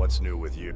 What's new with you?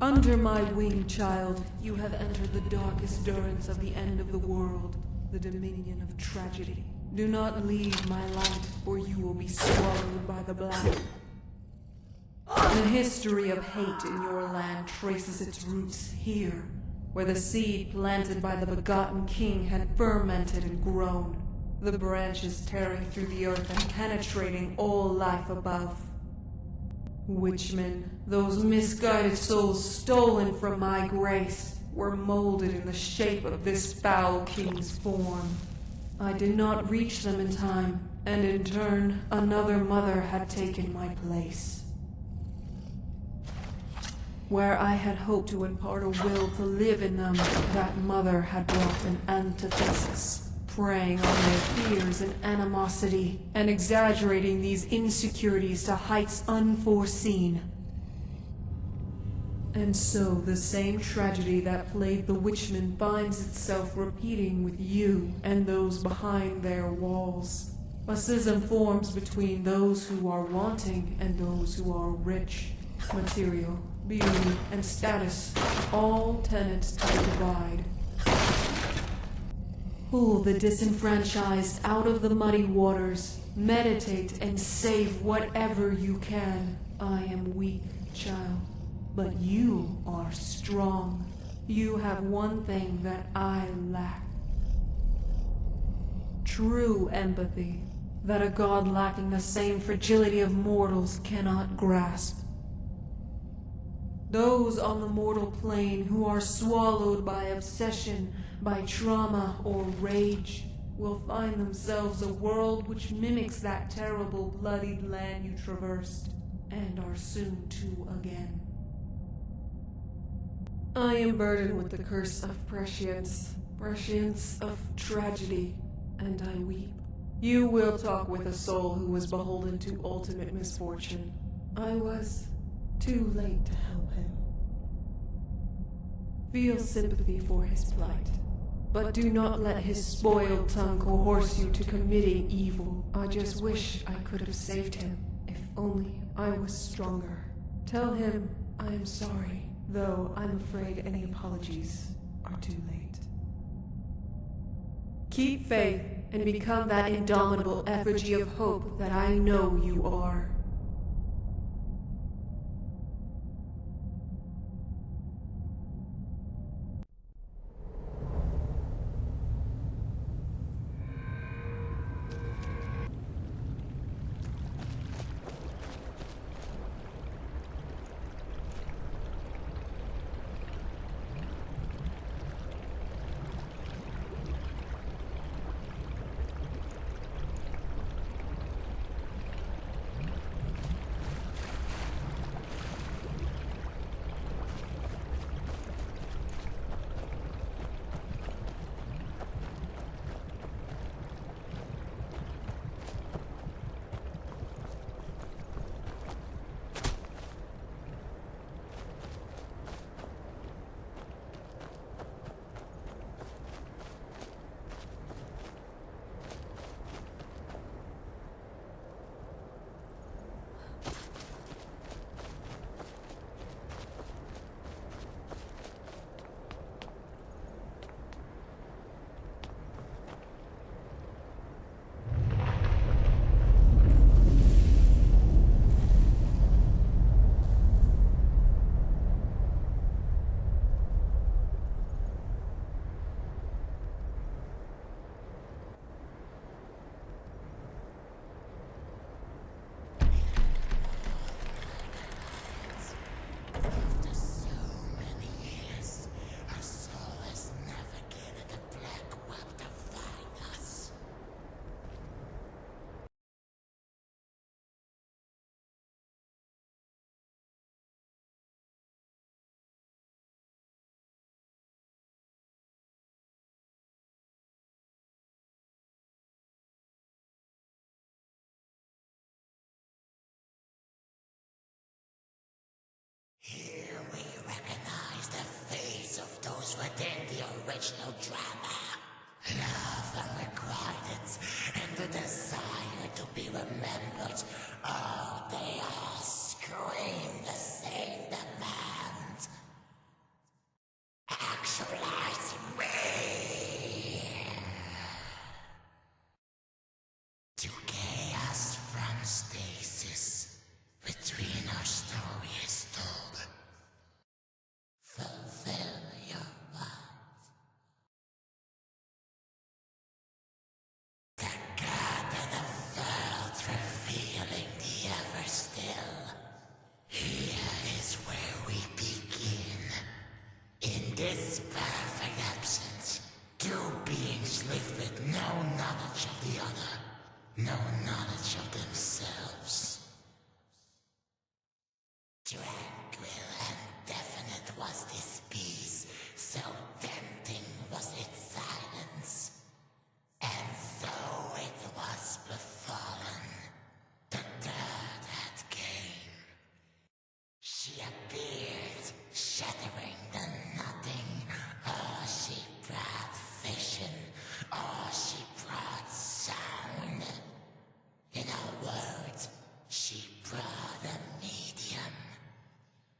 Under my wing, child, you have entered the darkest durance of the end of the world, the dominion of tragedy. Do not leave my light, or you will be swallowed by the black. The history of hate in your land traces its roots here, where the seed planted by the begotten king had fermented and grown, the branches tearing through the earth and penetrating all life above. Witchmen, those misguided souls stolen from my grace, were molded in the shape of this foul king's form. I did not reach them in time, and in turn, another mother had taken my place. Where I had hoped to impart a will to live in them, that mother had brought an antithesis, preying on their fears and animosity, and exaggerating these insecurities to heights unforeseen. And so the same tragedy that plagued the Witchmen finds itself repeating with you and those behind their walls. A schism forms between those who are wanting and those who are rich. Material, beauty, and status, all tenets to the divide. Pull the disenfranchised out of the muddy waters. Meditate and save whatever you can. I am weak, child, but you are strong. You have one thing that I lack. True empathy, that a god lacking the same fragility of mortals cannot grasp. Those on the mortal plane who are swallowed by obsession, by trauma or rage, will find themselves a world which mimics that terrible bloodied land you traversed, and are soon to again. I am burdened with the curse of prescience of tragedy, and I weep. You will talk with a soul who was beholden to ultimate misfortune. I was too late to help him. Feel sympathy for his plight, but do not let his spoiled tongue coerce you to committing evil. I just wish I could have saved him, if only I was stronger. Tell him I am sorry, though I'm afraid any apologies are too late. Keep faith and become that indomitable effigy of hope that I know you are. Here we recognize the face of those within the original drama. Love unrequited and the desire to be remembered. Oh, they all scream the same demand. oasis between our story is told. Fulfill your want. The garden of worlds revealing the ever still. Here is where we begin. In this perfect absence, two beings live with no knowledge of the other, no knowledge of themselves. Tranquil and definite was this peace, so tempting was its silence. And so it was befallen. The third had came. She appeared, shattering the nothing. Or she brought vision, or she brought sound. In a word, she brought a medium.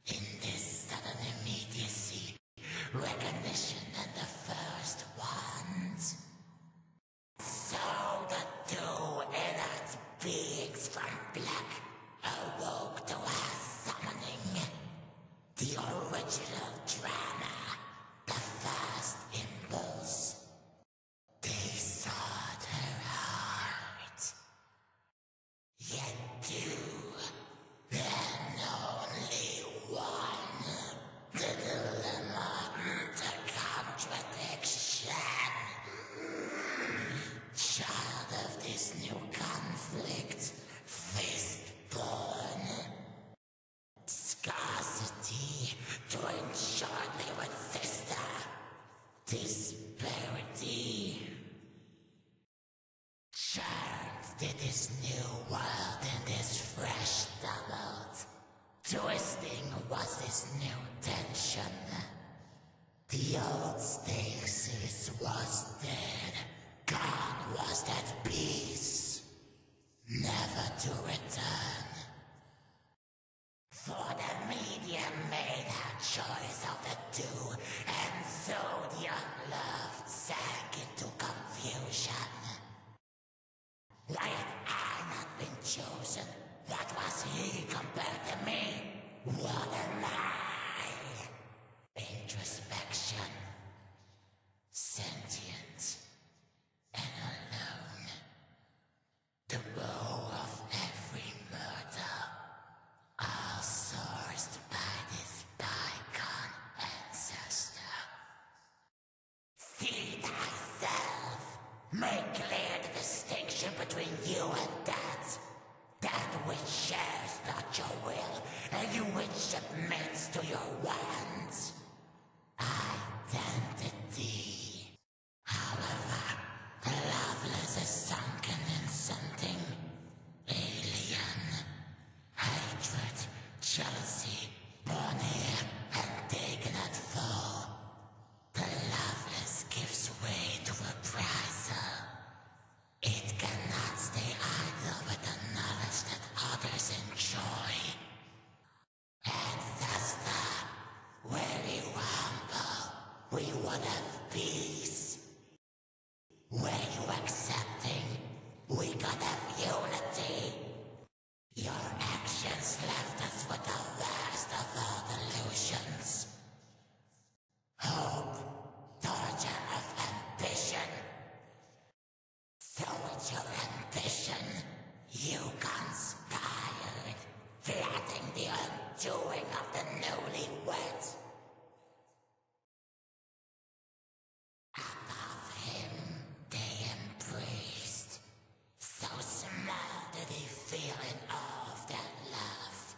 In this sudden immediacy, recognition and the first ones. So the two inert beings from black awoke to her summoning. The original drama, the first impulse. They sought her heart. Yet two, then only one. The dilemma, the contradiction. Child of this new conflict, fist-born. Scarcity, joined shortly with sister. Disparity. Churns did this new world in this fresh tumult. Twisting was this new tension. The old stasis was dead. Gone was that peace. Never to return. For the medium made her choice of the two, and so the unloved sank into confusion. Why had I not been chosen? What was he compared to me? What am I? Introspection. Sentient. And alone. The woe of every murder. All sourced by this bygone ancestor. See thyself. Make clear the distinction between you and that. That which shares not your will, and you which submits to your wants. Identity. However, Loveless is sunken in something alien. Hatred, jealousy, born here and taken at full. The Loveless gives way to reprisal. It cannot stay idle with the knowledge that others enjoy. Ancestor, were you humble, we would have peace. Were you accepting, we could have unity. Your actions left us with the worst of all delusions. Hope, torture of ambition. So with your ambition, you conspired, plotting the undoing of the newlyweds. Above him, they embraced. So small did he feel in awe of their love.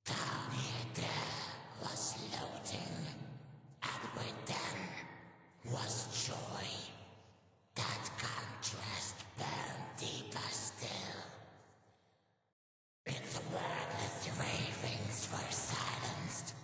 Down here there was loathing, and with them was joy. That contrast burned deeper still. Its wordless ravings were silenced.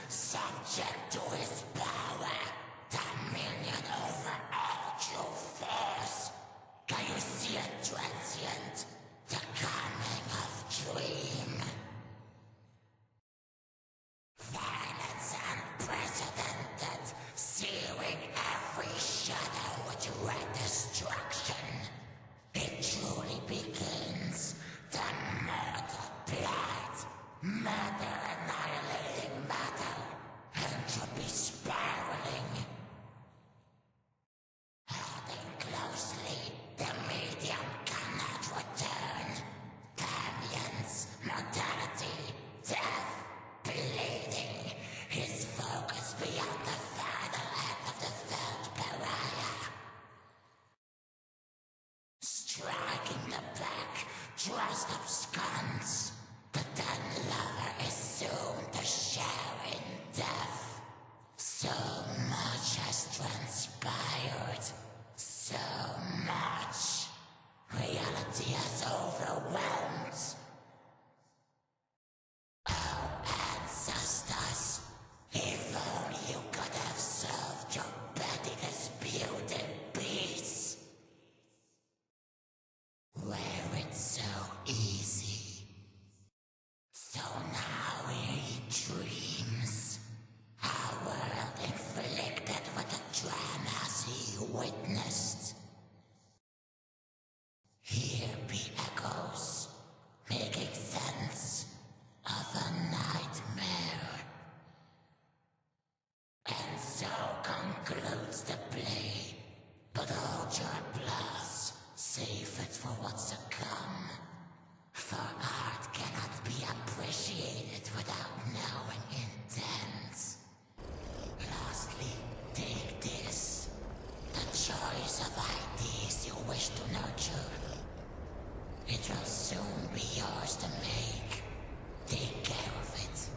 subject to his power, dominion over all true force. Can you see it, transient? The coming of dream. Violence unprecedented, searing every shadow with red destruction. It truly begins. The mortal blight, matter annihilating matter, entropy spiraling. Holding closely, the medium cannot return. Permanence, mortality, death, bleeding. His focus beyond the final end of the third pariah. Striking the back, trust absconds. The dead lover is soon to share in death. So much has transpired. So much. Reality has overwhelmed. Oh, ancestors, if only you could have solved your petty dispute in peace. Were it so easy. So now we eat dreams. Our world inflicted with the dramas he witnessed. Here be echoes, making sense of a nightmare. And so concludes the play. But hold your applause, save it for what's to come. For art cannot be appreciated without knowing intent. Lastly, take this. The choice of ideas you wish to nurture. It will soon be yours to make. Take care of it.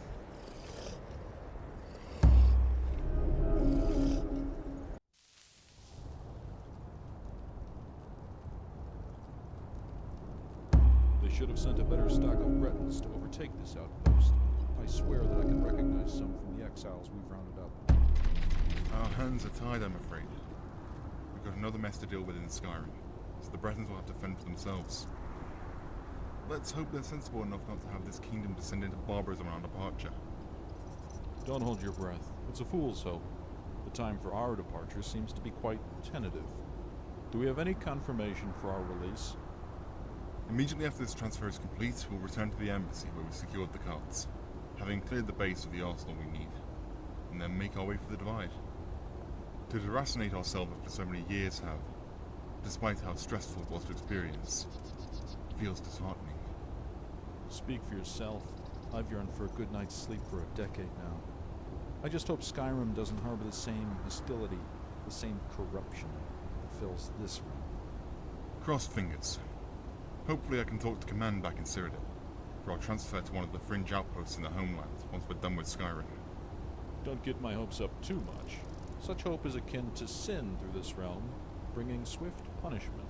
They should have sent a better stock of Bretons to overtake this outpost. I swear that I can recognize some from the exiles we've rounded up. Our hands are tied, I'm afraid. We've got another mess to deal with in Skyrim, so the Bretons will have to fend for themselves. Let's hope they're sensible enough not to have this kingdom descend into barbarism on our departure. Don't hold your breath. It's a fool's hope. The time for our departure seems to be quite tentative. Do we have any confirmation for our release? Immediately after this transfer is complete, we'll return to the embassy where we secured the carts, having cleared the base of the arsenal we need, and then make our way for the Divide. To deracinate ourselves after so many years have, despite how stressful it was to experience, feels disheartening. Speak for yourself. I've yearned for a good night's sleep for a decade now. I just hope Skyrim doesn't harbor the same hostility, the same corruption that fills this room. Crossed fingers. Hopefully I can talk to command back in Cyrodiil, for our transfer to one of the fringe outposts in the homeland once we're done with Skyrim. Don't get my hopes up too much. Such hope is akin to sin through this realm, bringing swift punishment.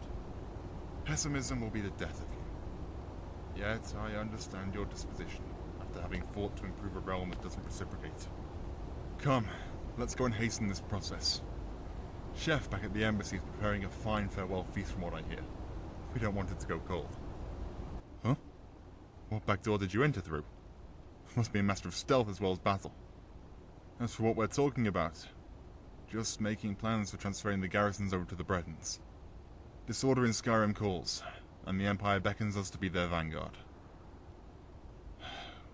Pessimism will be the death of you. Yet I understand your disposition, after having fought to improve a realm that doesn't reciprocate. Come, let's go and hasten this process. Chef back at the embassy is preparing a fine farewell feast from what I hear. We don't want it to go cold. Huh? What back door did you enter through? Must be a master of stealth as well as battle. As for what we're talking about, just making plans for transferring the garrisons over to the Bretons. Disorder in Skyrim calls, and the Empire beckons us to be their vanguard.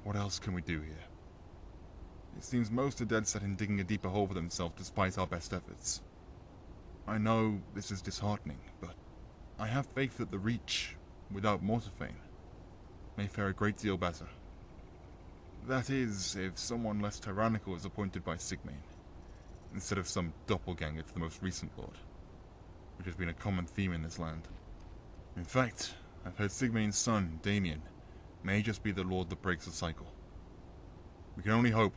What else can we do here? It seems most are dead set in digging a deeper hole for themselves despite our best efforts. I know this is disheartening, but I have faith that the Reach, without Mortarfane, may fare a great deal better. That is, if someone less tyrannical is appointed by Sigmane, instead of some doppelganger to the most recent lord, which has been a common theme in this land. In fact, I've heard Sigmane's son, Damien, may just be the lord that breaks the cycle. We can only hope.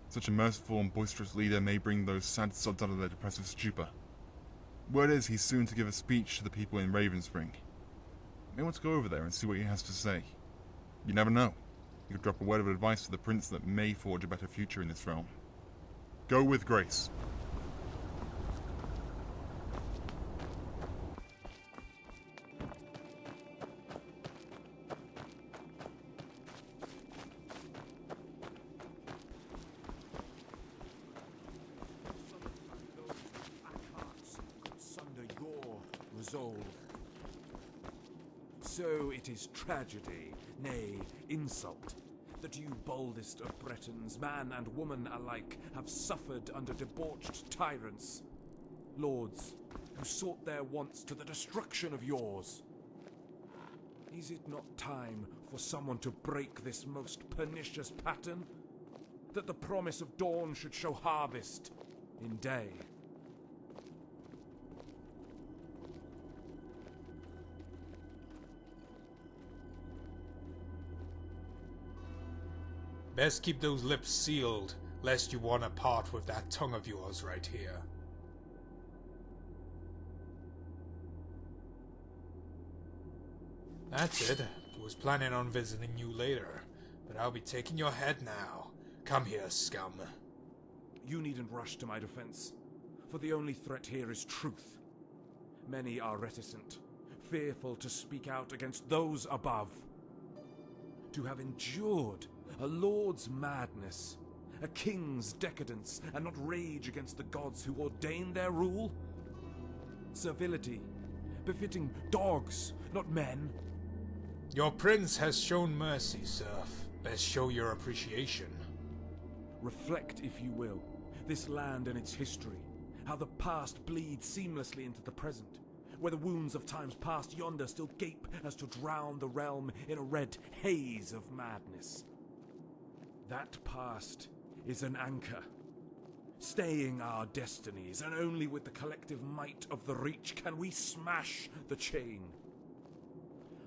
Such a merciful and boisterous leader may bring those sad sods out of their depressive stupor. Word is he's soon to give a speech to the people in Ravenspring. May want to go over there and see what he has to say. You never know. You could drop a word of advice to the prince that may forge a better future in this realm. Go with grace. Sunder your resolve. So it is tragedy, nay, insult, that you boldest of Bretons, man and woman alike, have suffered under debauched tyrants, lords who sought their wants to the destruction of yours. Is it not time for someone to break this most pernicious pattern? That the promise of dawn should show harvest in day? Best keep those lips sealed, lest you want to part with that tongue of yours right here. That's it. Was planning on visiting you later, but I'll be taking your head now. Come here, scum. You needn't rush to my defense, for the only threat here is truth. Many are reticent, fearful to speak out against those above. To have endured a lord's madness, a king's decadence, and not rage against the gods who ordained their rule? Servility, befitting dogs, not men. Your prince has shown mercy, serf. Best show your appreciation. Reflect, if you will, this land and its history, how the past bleeds seamlessly into the present, where the wounds of times past yonder still gape as to drown the realm in a red haze of madness. That past is an anchor, staying our destinies, and only with the collective might of the Reach can we smash the chain.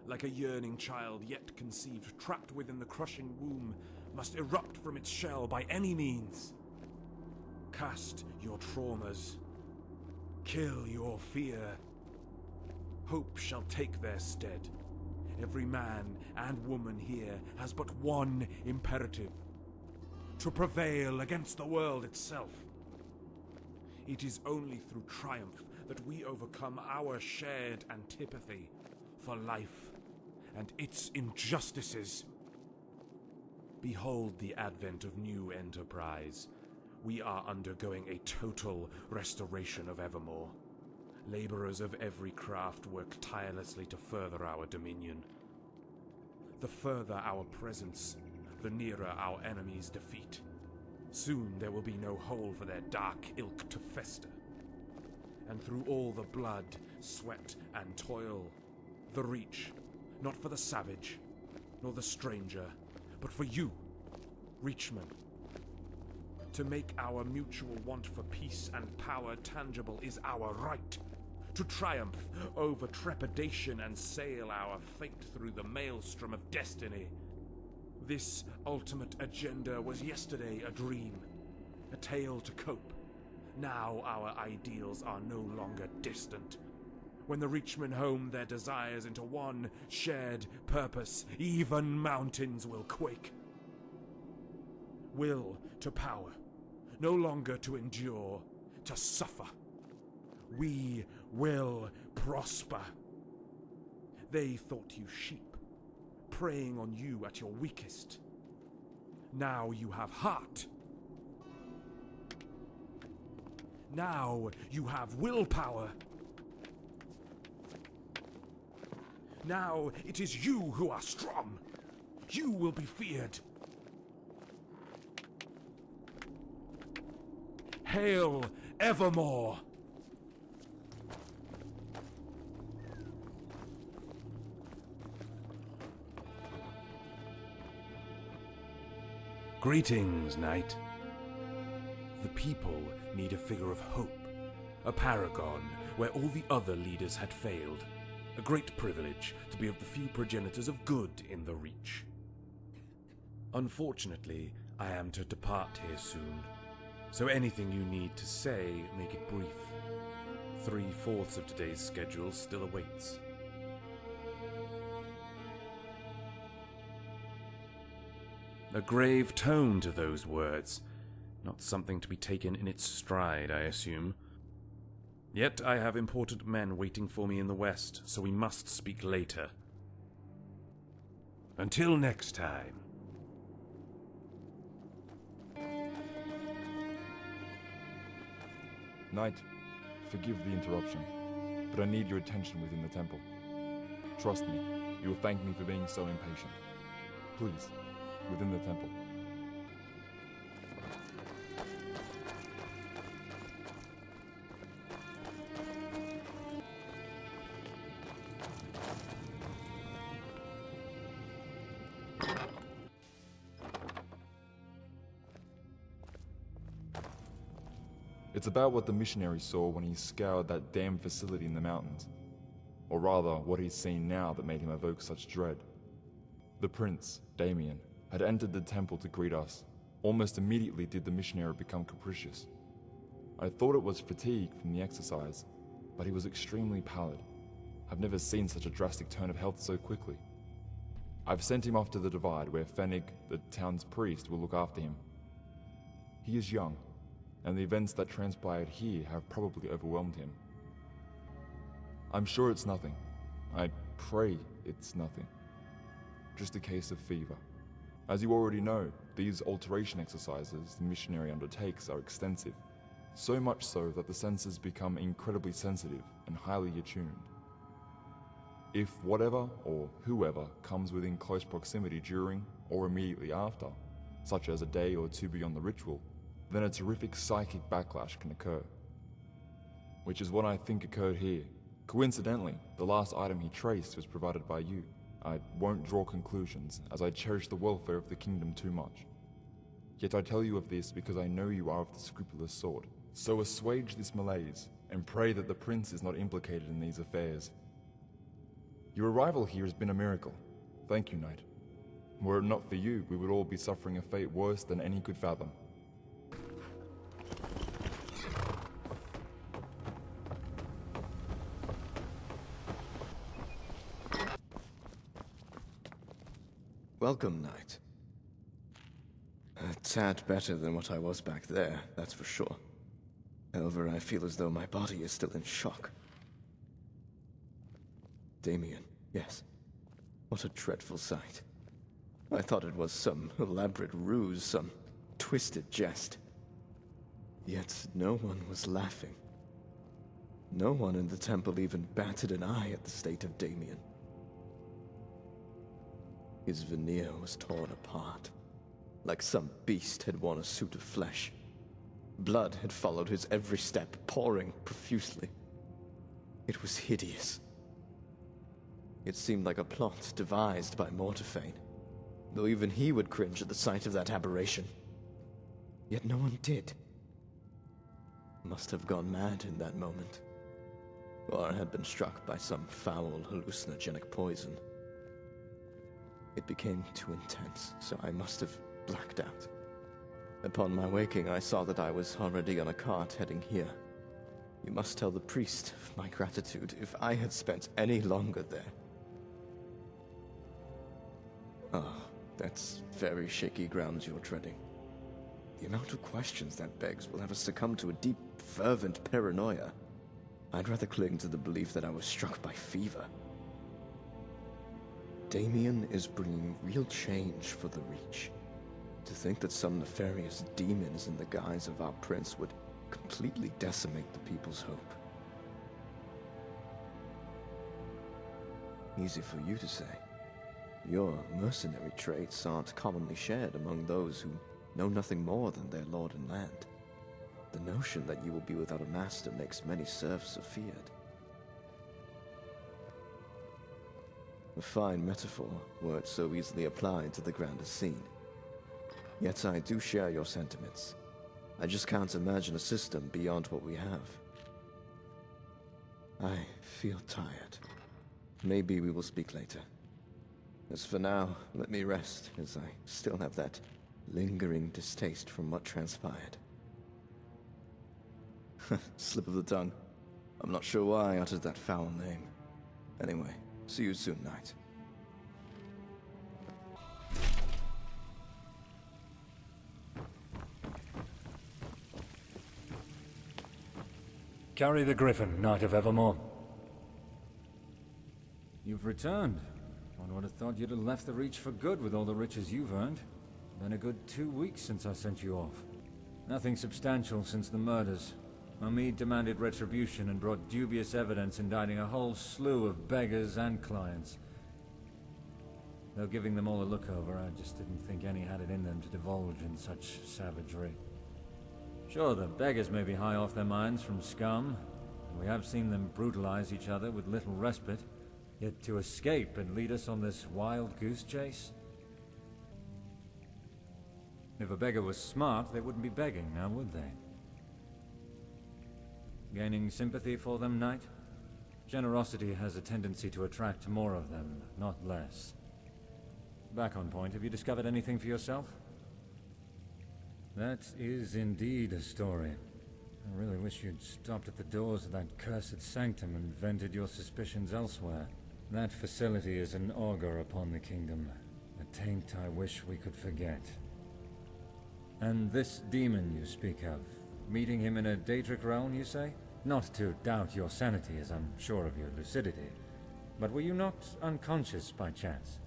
Like a yearning child yet conceived, trapped within the crushing womb, must erupt from its shell by any means. Cast your traumas. Kill your fear. Hope shall take their stead. Every man and woman here has but one imperative: to prevail against the world itself. It is only through triumph that we overcome our shared antipathy for life and its injustices. Behold the advent of new enterprise. We are undergoing a total restoration of Evermore. Laborers of every craft work tirelessly to further our dominion. The further our presence, the nearer our enemies' defeat. Soon there will be no hole for their dark ilk to fester. And through all the blood, sweat, and toil, the Reach, not for the savage, nor the stranger, but for you, Reachmen. To make our mutual want for peace and power tangible is our right. To triumph over trepidation and sail our fate through the maelstrom of destiny. This ultimate agenda was yesterday a dream, a tale to cope. Now our ideals are no longer distant. When the Reachmen home their desires into one shared purpose, even mountains will quake. Will to power, no longer to endure, to suffer. We will prosper. They thought you sheep, preying on you at your weakest. Now you have heart. Now you have willpower. Now it is you who are strong. You will be feared. Hail Evermore! Greetings, Knight. The people need a figure of hope, a paragon where all the other leaders had failed. A great privilege to be of the few progenitors of good in the Reach. Unfortunately, I am to depart here soon, so anything you need to say, make it brief. 3/4 of today's schedule still awaits. A grave tone to those words. Not something to be taken in its stride, I assume. Yet I have important men waiting for me in the west, so we must speak later. Until next time. Knight, forgive the interruption, but I need your attention within the temple. Trust me, you will thank me for being so impatient. Please, within the temple. It's about what the missionary saw when he scoured that damned facility in the mountains. Or rather, what he's seen now that made him evoke such dread. The prince, Damien, had entered the temple to greet us. Almost immediately did the missionary become capricious. I thought it was fatigue from the exercise, but he was extremely pallid. I've never seen such a drastic turn of health so quickly. I've sent him off to the Divide, where Fennig, the town's priest, will look after him. He is young, and the events that transpired here have probably overwhelmed him. I'm sure it's nothing. I pray it's nothing. Just a case of fever. As you already know, these alteration exercises the missionary undertakes are extensive, so much so that the senses become incredibly sensitive and highly attuned. If whatever or whoever comes within close proximity during or immediately after, such as a day or two beyond the ritual, then a terrific psychic backlash can occur. Which is what I think occurred here. Coincidentally, the last item he traced was provided by you. I won't draw conclusions, as I cherish the welfare of the kingdom too much. Yet I tell you of this because I know you are of the scrupulous sort. So assuage this malaise, and pray that the prince is not implicated in these affairs. Your arrival here has been a miracle. Thank you, Knight. Were it not for you, we would all be suffering a fate worse than any could fathom. Welcome, Knight. A tad better than what I was back there, that's for sure. However, I feel as though my body is still in shock. Damien, yes. What a dreadful sight. I thought it was some elaborate ruse, some twisted jest. Yet no one was laughing. No one in the temple even batted an eye at the state of Damien. His veneer was torn apart, like some beast had worn a suit of flesh. Blood had followed his every step, pouring profusely. It was hideous. It seemed like a plot devised by Mortefane, though even he would cringe at the sight of that aberration. Yet no one did. Must have gone mad in that moment, or had been struck by some foul hallucinogenic poison. It became too intense, so I must have blacked out. Upon my waking, I saw that I was already on a cart heading here. You must tell the priest of my gratitude if I had spent any longer there. Oh, that's very shaky grounds you're treading. The amount of questions that begs will have us succumb to a deep, fervent paranoia. I'd rather cling to the belief that I was struck by fever. Damien is bringing real change for the Reach. To think that some nefarious demon is in the guise of our prince would completely decimate the people's hope. Easy for you to say. Your mercenary traits aren't commonly shared among those who know nothing more than their lord and land. The notion that you will be without a master makes many serfs afeared. A fine metaphor, were it so easily applied to the grander scene. Yet I do share your sentiments. I just can't imagine a system beyond what we have. I feel tired. Maybe we will speak later. As for now, let me rest, as I still have that lingering distaste from what transpired. Slip of the tongue. I'm not sure why I uttered that foul name. Anyway, see you soon, Knight. Carry the Griffin, Knight of Evermore. You've returned. One would have thought you'd have left the Reach for good with all the riches you've earned. Been a good 2 weeks since I sent you off. Nothing substantial since the murders. Omid demanded retribution and brought dubious evidence indicting a whole slew of beggars and clients. Though giving them all a look over, I just didn't think any had it in them to divulge in such savagery. Sure, the beggars may be high off their minds from scum. We have seen them brutalize each other with little respite. Yet to escape and lead us on this wild goose chase? If a beggar was smart, they wouldn't be begging now, would they? Gaining sympathy for them, Knight? Generosity has a tendency to attract more of them, not less. Back on point, have you discovered anything for yourself? That is indeed a story. I really wish you'd stopped at the doors of that cursed sanctum and vented your suspicions elsewhere. That facility is an augur upon the kingdom, a taint I wish we could forget. And this demon you speak of, meeting him in a Daedric realm, you say? Not to doubt your sanity, as I'm sure of your lucidity, but were you not unconscious by chance?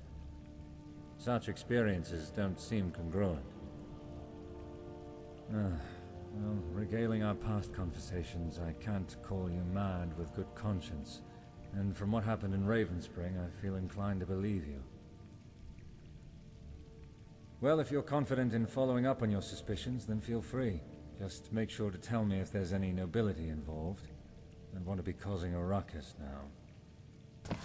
Such experiences don't seem congruent. Well, regaling our past conversations, I can't call you mad with good conscience. And from what happened in Ravenspring, I feel inclined to believe you. Well, if you're confident in following up on your suspicions, then feel free. Just make sure to tell me if there's any nobility involved. I don't want to be causing a ruckus now.